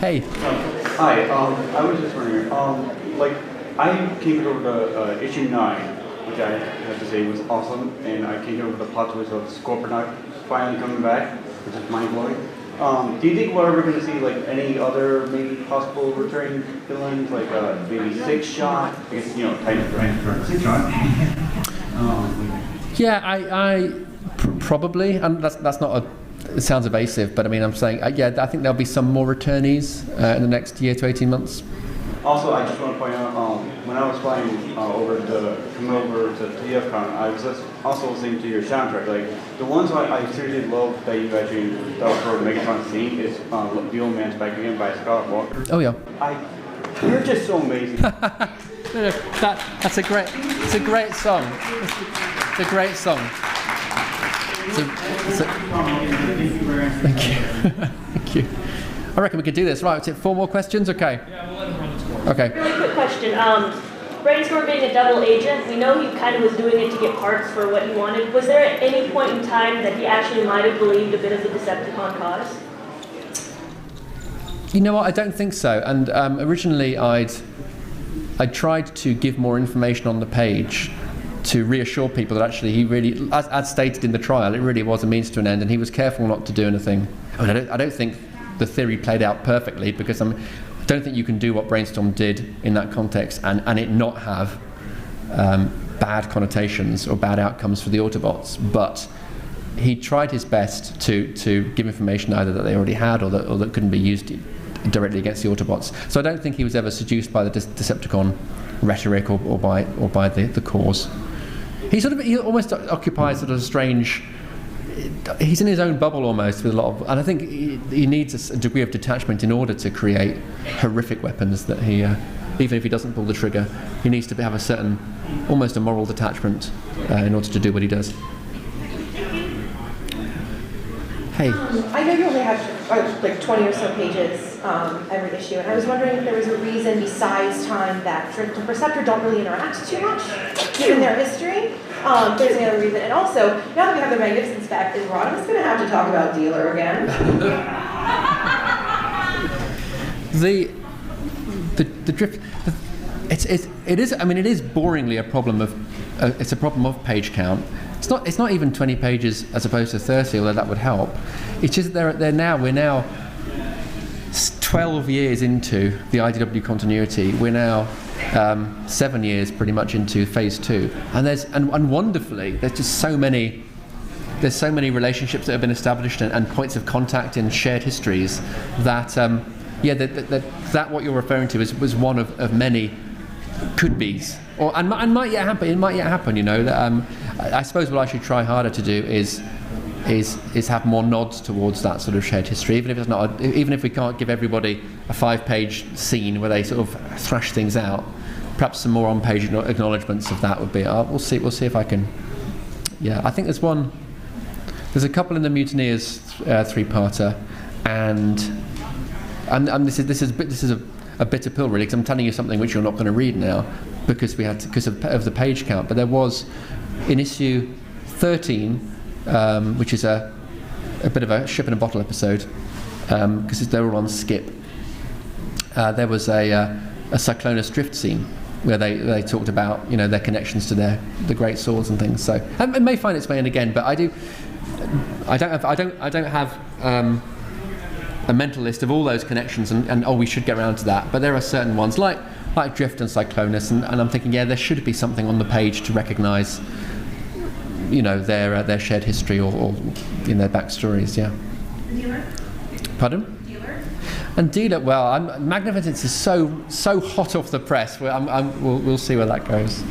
Hey. Hi. I was just wondering. Like, I came over to issue 9, which I have to say was awesome, and I came over the plot twist of Scorponok finally coming back, which is mind blowing. Do you think we're ever going to see like any other maybe possible returning villains, like maybe Six Shot? I guess type right? 6 Shot. Yeah, I probably, and that's not a. It sounds evasive, but I mean, I'm saying, yeah, I think there'll be some more returnees in the next year to 18 months. Also, I just want to point out, when I was flying coming over to TFcon, I was also listening to your soundtrack. Like, the ones I seriously love that you actually done for Megatron scene is The Old Man's Back Again by Scott Walker. Oh yeah. You're just so amazing. It's a great song. It's a great song. Thank you. Thank you. I reckon we could do this. Right, is it 4 more questions? Okay. Yeah, we'll let him run the score. Okay. Really quick question. Brainstorm being a double agent, we know he kind of was doing it to get parts for what he wanted. Was there at any point in time that he actually might have believed a bit of the Decepticon cause? You know what? I don't think so. And originally, I tried to give more information on the page to reassure people that actually he really, as stated in the trial, it really was a means to an end, and he was careful not to do anything. I mean, I don't think the theory played out perfectly, because I don't think you can do what Brainstorm did in that context and it not have bad connotations or bad outcomes for the Autobots. But he tried his best to give information either that they already had or that couldn't be used directly against the Autobots. So I don't think he was ever seduced by the Decepticon rhetoric or by the cause. He almost occupies sort of a strange. He's in his own bubble almost with a lot of, and I think he needs a degree of detachment in order to create horrific weapons that he, even if he doesn't pull the trigger, he needs to have a certain, almost a moral detachment in order to do what he does. Hey. I know you only have like 20 or so pages every issue, and I was wondering if there was a reason besides time that Drift and Perceptor don't really interact too much, given their history. If there's any other reason. And also, now that we have the Magnificence back, is Rodimus going to have to talk about Dealer again? the drift. It is. I mean, it is boringly a problem of. It's a problem of page count. It's not even 20 pages as opposed to 30, although that would help. It's just that we're now 12 years into the IDW continuity. We're now 7 years pretty much into phase 2, and wonderfully there's just so many relationships that have been established and points of contact in shared histories that that what you're referring to was one of many could be's, and might yet happen. It might yet happen. That I suppose what I should try harder to do is have more nods towards that sort of shared history, even if we can't give everybody a 5-page scene where they sort of thrash things out. Perhaps some more on-page acknowledgements of that would be. We'll see if I can. Yeah, I think there's a couple in the Mutineers 3-parter, and this is a bitter pill really, because I'm telling you something which you're not going to read now because of the page count. But there was in issue 13, which is a bit of a ship in a bottle episode, because they were on Skip. There was a Cyclonus drift scene where they talked about their connections to the great swords and things. So it may find its way in again, but I don't have a mental list of all those connections and we should get around to that. But there are certain ones like Drift and Cyclonus, and I'm thinking there should be something on the page to recognise their shared history or in their backstories. Yeah. Dealer? Pardon? And Dealer, well, Magnificence is so hot off the press. We'll see where that goes.